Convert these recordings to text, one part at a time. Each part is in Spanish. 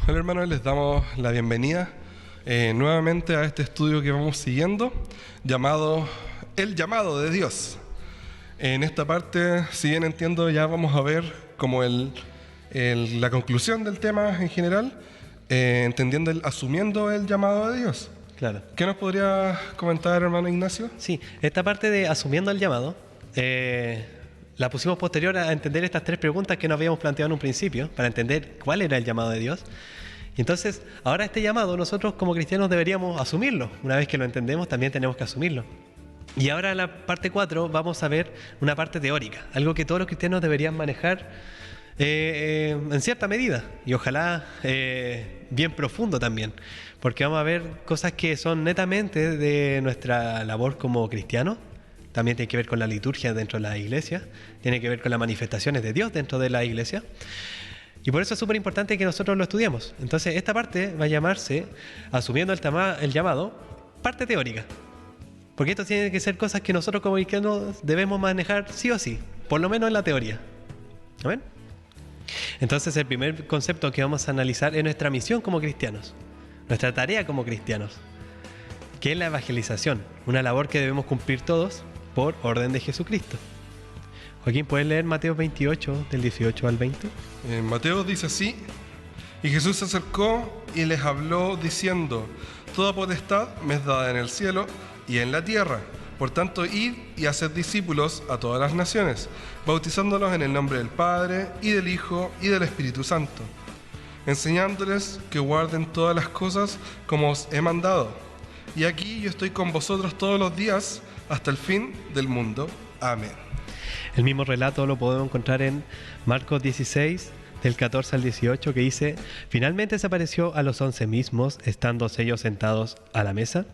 Hola hermanos, les damos la bienvenida nuevamente a este estudio que vamos siguiendo, llamado El llamado de Dios. En esta parte, si bien entiendo, ya vamos a ver como la conclusión del tema en general, entendiendo asumiendo el llamado de Dios. Claro. ¿Qué nos podría comentar, hermano Ignacio? Sí, esta parte de asumiendo el llamado, la pusimos posterior a entender estas tres preguntas que nos habíamos planteado en un principio, para entender cuál era el llamado de Dios. Y entonces, ahora este llamado nosotros como cristianos deberíamos asumirlo. Una vez que lo entendemos, también tenemos que asumirlo. Y ahora en la parte 4 vamos a ver una parte teórica, algo que todos los cristianos deberían manejar en cierta medida, y ojalá bien profundo también, porque vamos a ver cosas que son netamente de nuestra labor como cristianos. También tiene que ver con la liturgia dentro de la iglesia, tiene que ver con las manifestaciones de Dios dentro de la iglesia, y por eso es súper importante que nosotros lo estudiemos. Entonces esta parte va a llamarse, asumiendo el llamado, parte teórica, porque esto tiene que ser cosas que nosotros como cristianos debemos manejar sí o sí, por lo menos en la teoría. ¿Amén? Entonces el primer concepto que vamos a analizar es nuestra misión como cristianos, nuestra tarea como cristianos, que es la evangelización, una labor que debemos cumplir todos por orden de Jesucristo. Joaquín, ¿puedes leer Mateo 28, del 18 al 20? Mateo dice así: y Jesús se acercó y les habló diciendo: toda potestad me es dada en el cielo y en la tierra. Por tanto, id y haced discípulos a todas las naciones, bautizándolos en el nombre del Padre, y del Hijo, y del Espíritu Santo, enseñándoles que guarden todas las cosas como os he mandado. Y aquí yo estoy con vosotros todos los días, hasta el fin del mundo. Amén. El mismo relato lo podemos encontrar en Marcos 16, del 14 al 18, que dice: finalmente se apareció a los 11 mismos, estando ellos sentados a la mesa,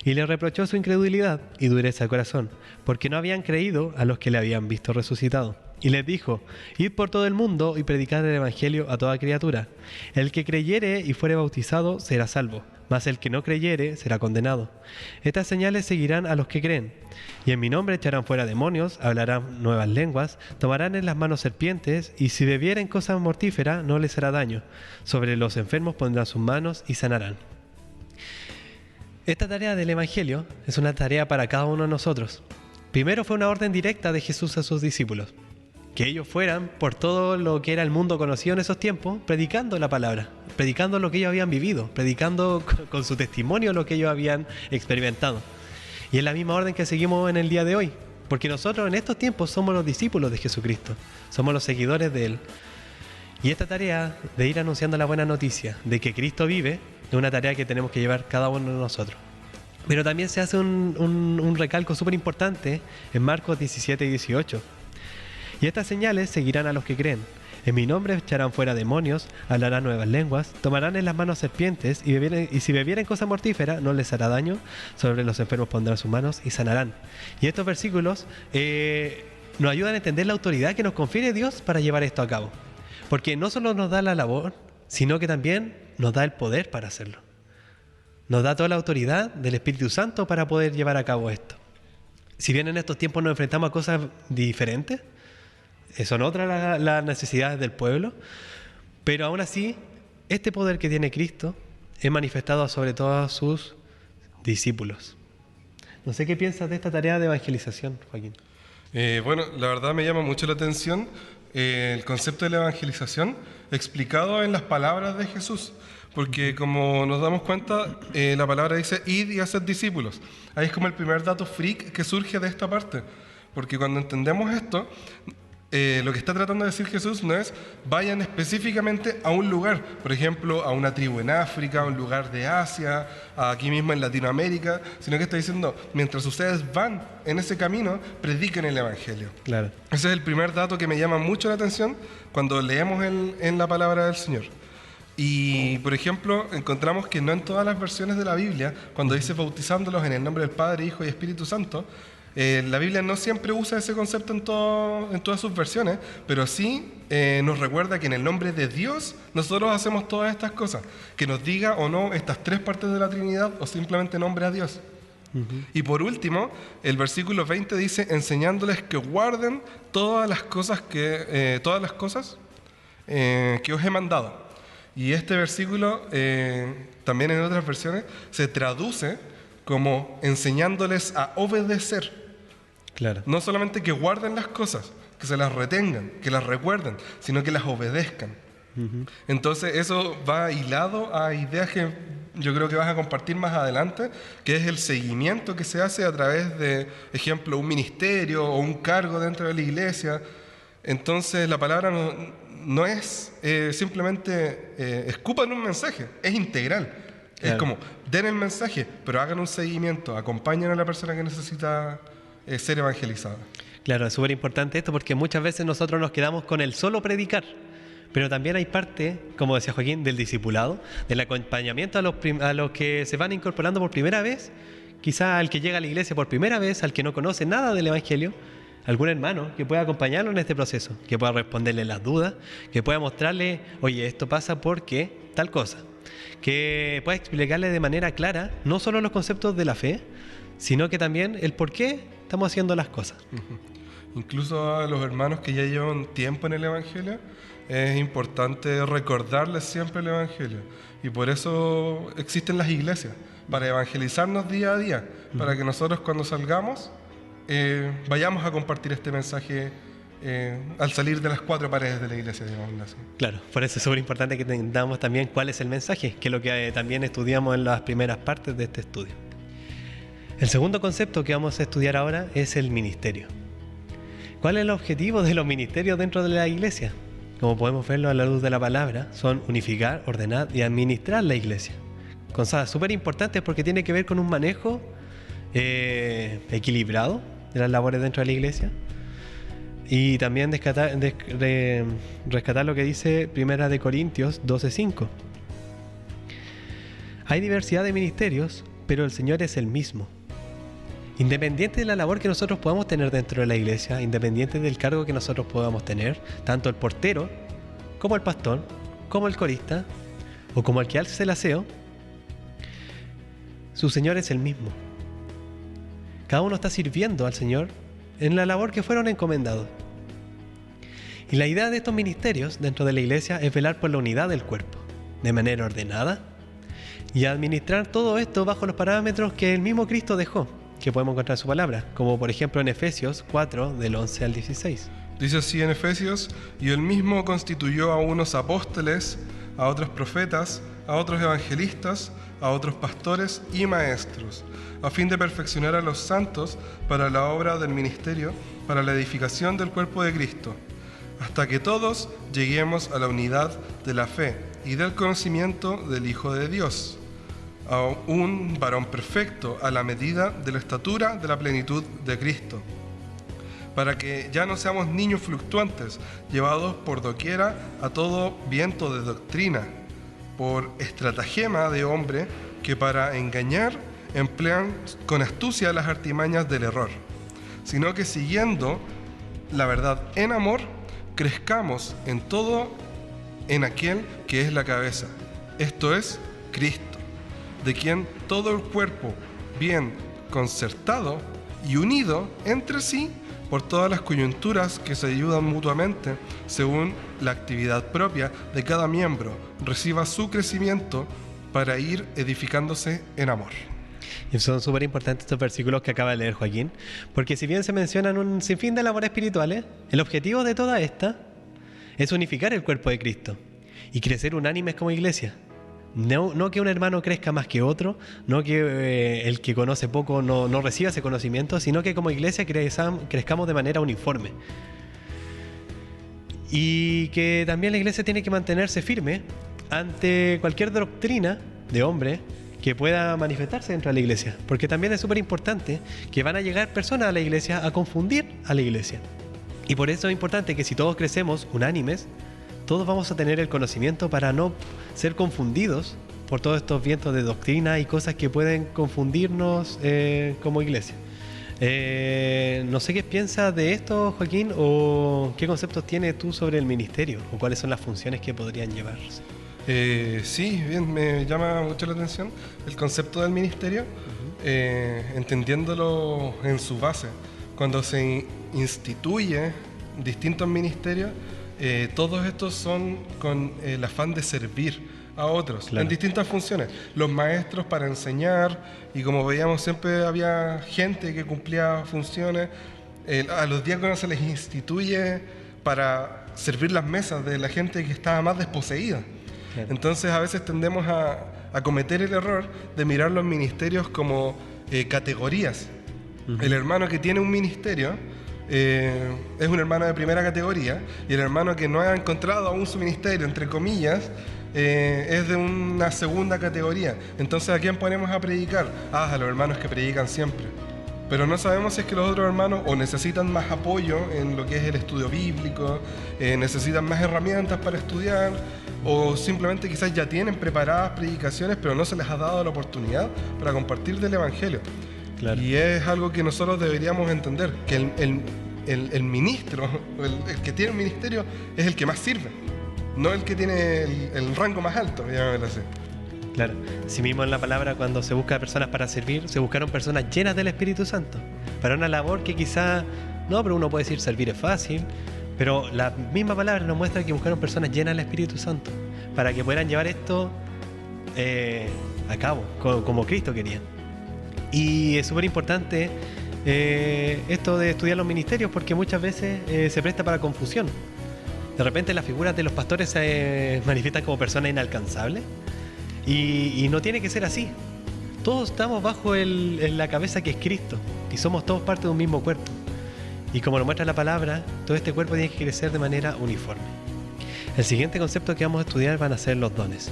y les reprochó su incredulidad y dureza de corazón, porque no habían creído a los que le habían visto resucitado. Y les dijo: id por todo el mundo y predicad el evangelio a toda criatura. El que creyere y fuere bautizado será salvo, mas el que no creyere será condenado. Estas señales seguirán a los que creen. Y en mi nombre echarán fuera demonios, hablarán nuevas lenguas, tomarán en las manos serpientes, y si bebieren cosa mortífera no les hará daño. Sobre los enfermos pondrán sus manos y sanarán. Esta tarea del evangelio es una tarea para cada uno de nosotros. Primero fue una orden directa de Jesús a sus discípulos, que ellos fueran por todo lo que era el mundo conocido en esos tiempos, predicando la palabra, predicando lo que ellos habían vivido, predicando con su testimonio lo que ellos habían experimentado. Y es la misma orden que seguimos en el día de hoy, porque nosotros en estos tiempos somos los discípulos de Jesucristo, somos los seguidores de Él. Y esta tarea de ir anunciando la buena noticia de que Cristo vive es una tarea que tenemos que llevar cada uno de nosotros. Pero también se hace un recalco súper importante en Marcos 17 y 18. Y estas señales seguirán a los que creen. En mi nombre echarán fuera demonios, hablarán nuevas lenguas, tomarán en las manos serpientes, y si bebieren cosa mortífera no les hará daño. Sobre los enfermos pondrán sus manos y sanarán. Y estos versículos nos ayudan a entender la autoridad que nos confiere Dios para llevar esto a cabo. Porque no solo nos da la labor, sino que también nos da el poder para hacerlo. Nos da toda la autoridad del Espíritu Santo para poder llevar a cabo esto. Si bien en estos tiempos nos enfrentamos a cosas diferentes, son otras las necesidades del pueblo, pero aún así, este poder que tiene Cristo es manifestado sobre todos sus discípulos. No sé qué piensas de esta tarea de evangelización, Joaquín. Bueno, la verdad me llama mucho la atención el concepto de la evangelización explicado en las palabras de Jesús, porque como nos damos cuenta, la palabra dice: id y haced discípulos. Ahí es como el primer dato freak que surge de esta parte, porque cuando entendemos esto, lo que está tratando de decir Jesús no es vayan específicamente a un lugar, por ejemplo, a una tribu en África, a un lugar de Asia, aquí mismo en Latinoamérica, sino que está diciendo, mientras ustedes van en ese camino, prediquen el Evangelio. Claro. Ese es el primer dato que me llama mucho la atención cuando leemos en la palabra del Señor. Y, por ejemplo, encontramos que no en todas las versiones de la Biblia, cuando dice bautizándolos en el nombre del Padre, Hijo y Espíritu Santo, la Biblia no siempre usa ese concepto en todas sus versiones, pero sí nos recuerda que en el nombre de Dios nosotros hacemos todas estas cosas. Que nos diga o no estas tres partes de la Trinidad o simplemente nombre a Dios. Y por último, el versículo 20 dice, enseñándoles que guarden todas las cosas que os he mandado. Y este versículo, también en otras versiones, se traduce como enseñándoles a obedecer. Claro. No solamente que guarden las cosas, que se las retengan, que las recuerden, sino que las obedezcan. Entonces eso va hilado a ideas que yo creo que vas a compartir más adelante, que es el seguimiento que se hace a través de, ejemplo, un ministerio o un cargo dentro de la iglesia. Entonces la palabra no es simplemente escupan un mensaje, es integral. Claro. Es como, den el mensaje, pero hagan un seguimiento, acompañen a la persona que necesita ser evangelizada. Claro, es súper importante esto porque muchas veces nosotros nos quedamos con el solo predicar. Pero también hay parte, como decía Joaquín, del discipulado, del acompañamiento a los que se van incorporando por primera vez, quizá al que llega a la iglesia por primera vez, al que no conoce nada del Evangelio, algún hermano que pueda acompañarlo en este proceso, que pueda responderle las dudas, que pueda mostrarle, oye, esto pasa porque tal cosa, que pueda explicarle de manera clara no solo los conceptos de la fe, sino que también el por qué estamos haciendo las cosas. Incluso a los hermanos que ya llevan tiempo en el Evangelio, es importante recordarles siempre el Evangelio. Y por eso existen las iglesias, para evangelizarnos día a día, para que nosotros cuando salgamos vayamos a compartir este mensaje al salir de las cuatro paredes de la iglesia, digamos así. Claro, por eso es súper importante que entendamos también cuál es el mensaje, que es lo que también estudiamos en las primeras partes de este estudio. El segundo concepto que vamos a estudiar ahora es el ministerio. ¿Cuál es el objetivo de los ministerios dentro de la iglesia? Como podemos verlo a la luz de la palabra, son unificar, ordenar y administrar la iglesia. Cosas súper importantes porque tiene que ver con un manejo equilibrado de las labores dentro de la iglesia. Y también rescatar lo que dice 1 Corintios 12:5. Hay diversidad de ministerios, pero el Señor es el mismo. Independiente de la labor que nosotros podamos tener dentro de la iglesia, independiente del cargo que nosotros podamos tener, tanto el portero, como el pastor, como el corista, o como el que hace el aseo, su Señor es el mismo. Cada uno está sirviendo al Señor en la labor que fueron encomendados. Y la idea de estos ministerios dentro de la iglesia es velar por la unidad del cuerpo, de manera ordenada, y administrar todo esto bajo los parámetros que el mismo Cristo dejó, que podemos encontrar en su palabra, como por ejemplo en Efesios 4, del 11 al 16. Dice así en Efesios: y él mismo constituyó a unos apóstoles, a otros profetas, a otros evangelistas, a otros pastores y maestros, a fin de perfeccionar a los santos para la obra del ministerio, para la edificación del cuerpo de Cristo, hasta que todos lleguemos a la unidad de la fe y del conocimiento del Hijo de Dios, a un varón perfecto a la medida de la estatura de la plenitud de Cristo, para que ya no seamos niños fluctuantes, llevados por doquiera a todo viento de doctrina, por estratagema de hombre que para engañar emplean con astucia las artimañas del error, sino que siguiendo la verdad en amor, crezcamos en todo en aquel que es la cabeza, esto es Cristo, de quien todo el cuerpo, bien concertado y unido entre sí por todas las coyunturas que se ayudan mutuamente, según la actividad propia de cada miembro, reciba su crecimiento para ir edificándose en amor. Y son súper importantes estos versículos que acaba de leer Joaquín, porque si bien se mencionan un sinfín de labores espirituales, el objetivo de toda esta es unificar el cuerpo de Cristo y crecer unánimes como iglesia. No que un hermano crezca más que otro, no que el que conoce poco no reciba ese conocimiento, sino que como iglesia crezcamos de manera uniforme. Y que también la iglesia tiene que mantenerse firme ante cualquier doctrina de hombre que pueda manifestarse dentro de la iglesia, porque también es súper importante que van a llegar personas a la iglesia a confundir a la iglesia. Y por eso es importante que si todos crecemos unánimes, todos vamos a tener el conocimiento para no ser confundidos por todos estos vientos de doctrina y cosas que pueden confundirnos como iglesia. No sé qué piensas de esto, Joaquín, o qué conceptos tienes tú sobre el ministerio, o cuáles son las funciones que podrían llevarse. Sí, bien, me llama mucho la atención el concepto del ministerio, entendiéndolo en su base. Cuando se instituye distintos ministerios, todos estos son con el afán de servir a otros, Claro. en distintas funciones. Los maestros para enseñar, y como veíamos siempre había gente que cumplía funciones. A los diáconos se les instituye para servir las mesas de la gente que estaba más desposeída. Claro. Entonces a veces tendemos a cometer el error de mirar los ministerios como categorías. El hermano que tiene un ministerio es un hermano de primera categoría, y el hermano que no ha encontrado aún su ministerio, entre comillas, es de una segunda categoría. Entonces, ¿a quién ponemos a predicar? A los hermanos que predican siempre. Pero no sabemos si es que los otros hermanos o necesitan más apoyo en lo que es el estudio bíblico, necesitan más herramientas para estudiar, o simplemente quizás ya tienen preparadas predicaciones, pero no se les ha dado la oportunidad para compartir del Evangelio. Claro. Y es algo que nosotros deberíamos entender, que el ministro, el que tiene un ministerio, es el que más sirve, no el que tiene el rango más alto, llamémoslo así. Claro. Así mismo en la palabra, cuando se busca personas para servir, se buscaron personas llenas del Espíritu Santo. Para una labor que quizá, no, pero uno puede decir servir es fácil, pero la misma palabra nos muestra que buscaron personas llenas del Espíritu Santo, para que puedan llevar esto a cabo, como Cristo quería. Y es súper importante esto de estudiar los ministerios, porque muchas veces se presta para confusión. De repente las figuras de los pastores se manifiestan como personas inalcanzables, y no tiene que ser así. Todos estamos bajo la cabeza que es Cristo, y somos todos parte de un mismo cuerpo. Y como nos muestra la palabra, todo este cuerpo tiene que crecer de manera uniforme. El siguiente concepto que vamos a estudiar van a ser los dones.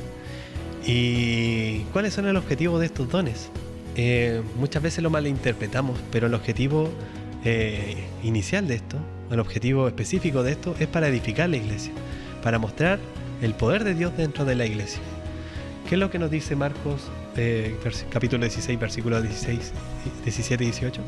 ¿Y cuáles son el objetivo de estos dones? Muchas veces lo malinterpretamos, pero el objetivo inicial de esto, el objetivo específico de esto, es para edificar la iglesia, para mostrar el poder de Dios dentro de la iglesia. ¿Qué es lo que nos dice Marcos capítulo 16, versículos 17 y 18?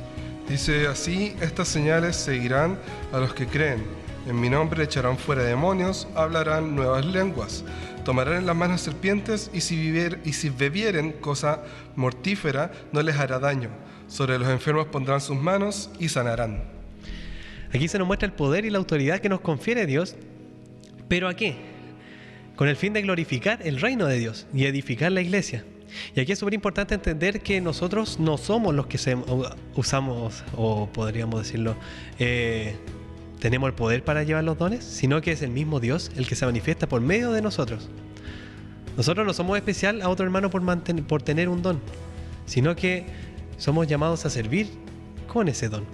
Dice así: estas señales seguirán a los que creen. En mi nombre echarán fuera demonios, hablarán nuevas lenguas, tomarán en las manos serpientes, y si bebieren cosa mortífera no les hará daño. Sobre los enfermos pondrán sus manos y sanarán. Aquí se nos muestra el poder y la autoridad que nos confiere Dios. ¿Pero a qué? Con el fin de glorificar el reino de Dios y edificar la iglesia. Y aquí es súper importante entender que nosotros no somos los que usamos, o podríamos decirlo, tenemos el poder para llevar los dones, sino que es el mismo Dios el que se manifiesta por medio de nosotros. Nosotros no somos especial a otro hermano por tener un don, sino que somos llamados a servir con ese don.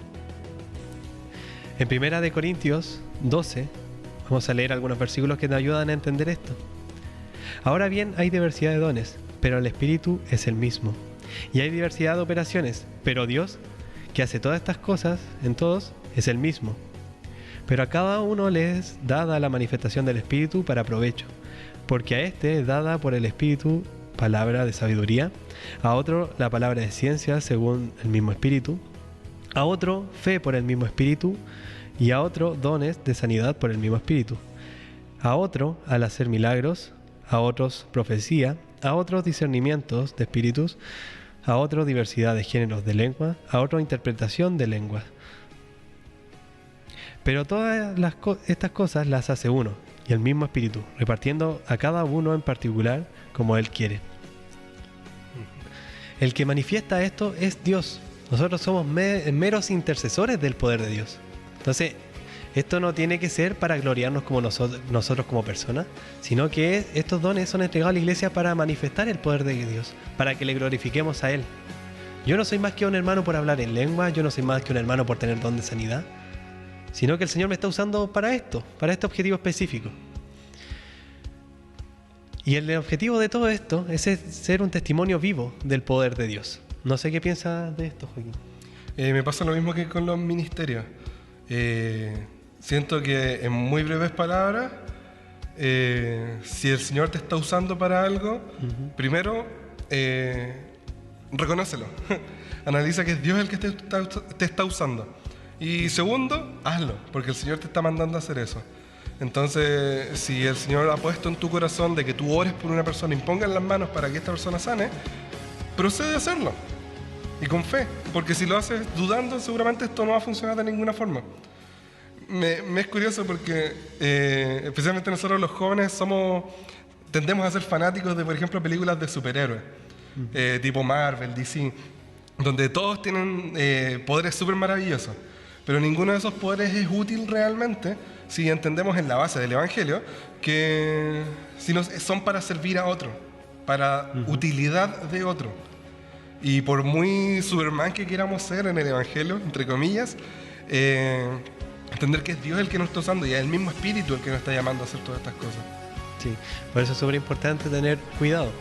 En 1 Corintios 12, vamos a leer algunos versículos que nos ayudan a entender esto. Ahora bien, hay diversidad de dones, pero el Espíritu es el mismo. Y hay diversidad de operaciones, pero Dios, que hace todas estas cosas en todos, es el mismo. Pero a cada uno le es dada la manifestación del Espíritu para provecho, porque a este es dada por el Espíritu palabra de sabiduría, a otro la palabra de ciencia según el mismo Espíritu, a otro fe por el mismo Espíritu, y a otro dones de sanidad por el mismo Espíritu, a otro al hacer milagros, a otros profecía, a otros discernimientos de espíritus, a otro diversidad de géneros de lengua, a otro interpretación de lenguas. Pero todas estas cosas las hace uno, y el mismo Espíritu, repartiendo a cada uno en particular como Él quiere. El que manifiesta esto es Dios. Nosotros somos meros intercesores del poder de Dios. Entonces, esto no tiene que ser para gloriarnos como nosotros como personas, sino que estos dones son entregados a la iglesia para manifestar el poder de Dios, para que le glorifiquemos a Él. Yo no soy más que un hermano por hablar en lengua, yo no soy más que un hermano por tener don de sanidad, sino que el Señor me está usando para esto, para este objetivo específico. Y el objetivo de todo esto es ser un testimonio vivo del poder de Dios. No sé qué piensas de esto, Joaquín. Me pasa lo mismo que con los ministerios. Siento que en muy breves palabras, si el Señor te está usando para algo, primero, reconócelo. Analiza que es Dios el que te está usando. Y segundo, hazlo, porque el Señor te está mandando a hacer eso. Entonces, si el Señor ha puesto en tu corazón de que tú ores por una persona, impongan las manos para que esta persona sane, procede a hacerlo. Y con fe, porque si lo haces dudando, seguramente esto no va a funcionar de ninguna forma. me es curioso porque especialmente nosotros los jóvenes tendemos a ser fanáticos de, por ejemplo, películas de superhéroes, tipo Marvel, DC, donde todos tienen poderes súper maravillosos, pero ninguno de esos poderes es útil realmente si entendemos en la base del Evangelio que son para servir a otro, para utilidad de otro. Y por muy Superman que queramos ser en el Evangelio, entre comillas, entender que es Dios el que nos está usando y es el mismo Espíritu el que nos está llamando a hacer todas estas cosas. Sí, por eso es súper importante tener cuidado.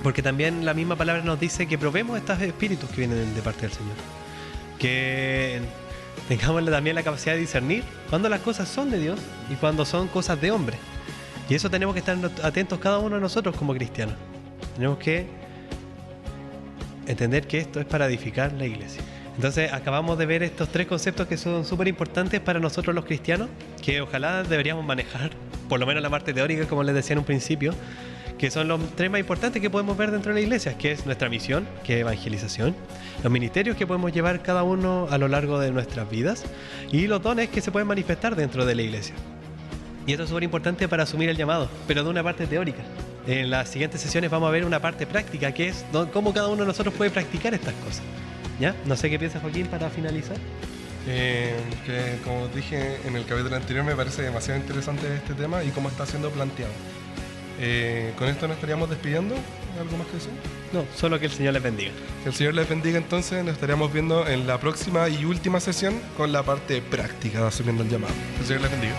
Porque también la misma palabra nos dice que probemos estos espíritus que vienen de parte del Señor. Que tengamos también la capacidad de discernir cuando las cosas son de Dios y cuando son cosas de hombre. Y eso tenemos que estar atentos cada uno de nosotros como cristianos. Tenemos que entender que esto es para edificar la iglesia. Entonces acabamos de ver estos 3 conceptos que son súper importantes para nosotros los cristianos, que ojalá deberíamos manejar, por lo menos la parte teórica, como les decía en un principio, que son los 3 más importantes que podemos ver dentro de la iglesia, que es nuestra misión, que es evangelización, los ministerios que podemos llevar cada uno a lo largo de nuestras vidas y los dones que se pueden manifestar dentro de la iglesia. Y esto es súper importante para asumir el llamado, pero de una parte teórica. En las siguientes sesiones vamos a ver una parte práctica, que es cómo cada uno de nosotros puede practicar estas cosas. ¿Ya? No sé qué piensa Joaquín para finalizar. Que como dije en el capítulo anterior, me parece demasiado interesante este tema y cómo está siendo planteado. Con esto nos estaríamos despidiendo. ¿Algo más que decir? No, solo que el Señor les bendiga. Que el Señor les bendiga. Entonces nos estaríamos viendo en la próxima y última sesión con la parte práctica de asumiendo el llamado. Que el Señor les bendiga.